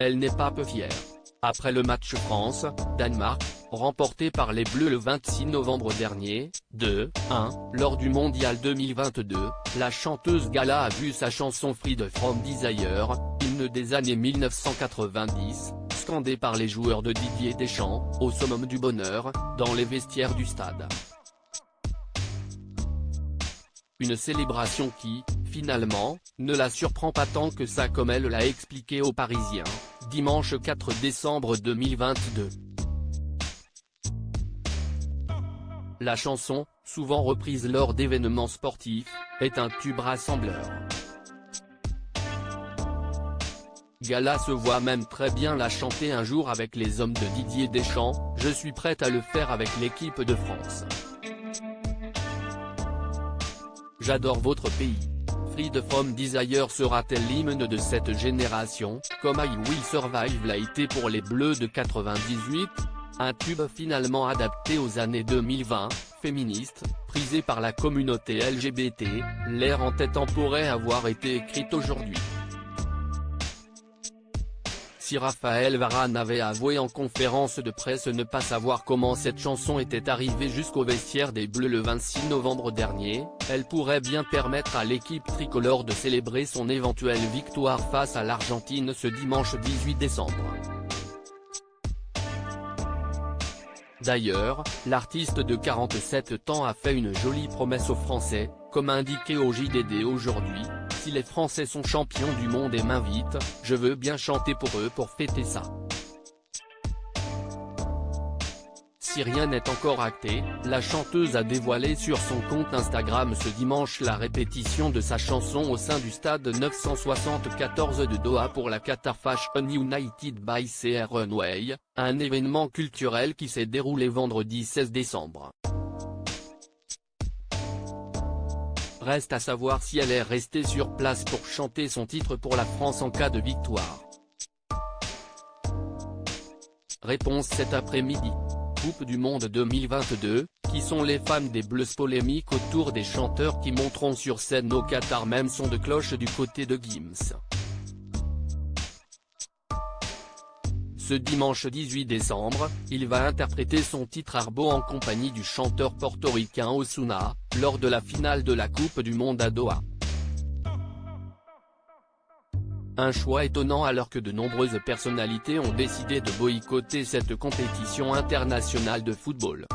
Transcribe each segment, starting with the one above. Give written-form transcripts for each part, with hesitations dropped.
elle n'est pas peu fière. Après le match France-Danemark, remporté par les Bleus le 26 novembre dernier, 2-1, lors du Mondial 2022, la chanteuse Gala a vu sa chanson Freed from Desire, hymne des années 1990, scandée par les joueurs de Didier Deschamps, au summum du bonheur, dans les vestiaires du stade. Une célébration qui, finalement, ne la surprend pas tant que ça comme elle l'a expliqué aux Parisiens, dimanche 4 décembre 2022. La chanson, souvent reprise lors d'événements sportifs, est un tube rassembleur. Gala se voit même très bien la chanter un jour avec les hommes de Didier Deschamps, je suis prête à le faire avec l'équipe de France. J'adore votre pays. Freed from Desire sera-t-elle l'hymne de cette génération, comme I Will Survive l'a été pour les Bleus de 98? Un tube finalement adapté aux années 2020, féministe, prisé par la communauté LGBT, l'ère en tête en pourrait avoir été écrite aujourd'hui. Si Raphaël Varane avait avoué en conférence de presse ne pas savoir comment cette chanson était arrivée jusqu'au vestiaire des Bleus le 26 novembre dernier, elle pourrait bien permettre à l'équipe tricolore de célébrer son éventuelle victoire face à l'Argentine ce dimanche 18 décembre. D'ailleurs, l'artiste de 47 ans a fait une jolie promesse aux Français, comme indiqué au JDD aujourd'hui: si les Français sont champions du monde et m'invitent, je veux bien chanter pour eux pour fêter ça. Si rien n'est encore acté, la chanteuse a dévoilé sur son compte Instagram ce dimanche la répétition de sa chanson au sein du stade 974 de Doha pour la Qatar Fashion United by CR Runway, un événement culturel qui s'est déroulé vendredi 16 décembre. Reste à savoir si elle est restée sur place pour chanter son titre pour la France en cas de victoire. Réponse cet après-midi. Coupe du Monde 2022, qui sont les fans des Bleus? Polémique autour des chanteurs qui monteront sur scène au Qatar, même son de cloche du côté de Gims. Ce dimanche 18 décembre, il va interpréter son titre Arbo en compagnie du chanteur portoricain Ozuna, lors de la finale de la Coupe du Monde à Doha. Un choix étonnant alors que de nombreuses personnalités ont décidé de boycotter cette compétition internationale de football.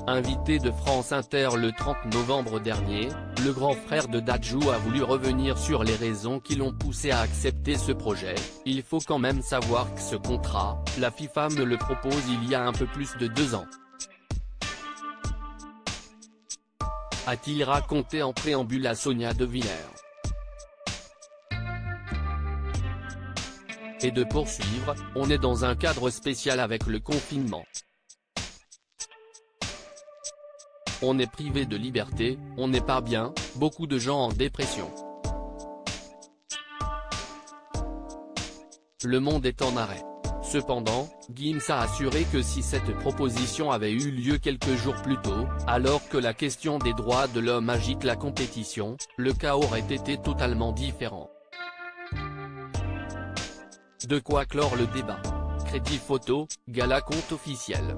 Invité de France Inter le 30 novembre dernier, le grand frère de Dadju a voulu revenir sur les raisons qui l'ont poussé à accepter ce projet. Il faut quand même savoir que ce contrat, la FIFA me le propose il y a un peu plus de 2 ans. A-t-il raconté en préambule à Sonia De Villers. Et de poursuivre, on est dans un cadre spécial avec le confinement. On est privé de liberté, on n'est pas bien, beaucoup de gens en dépression. Le monde est en arrêt. Cependant, Gims a assuré que si cette proposition avait eu lieu quelques jours plus tôt, alors que la question des droits de l'homme agite la compétition, le cas aurait été totalement différent. De quoi clore le débat. Crédit photo, Gala compte officiel.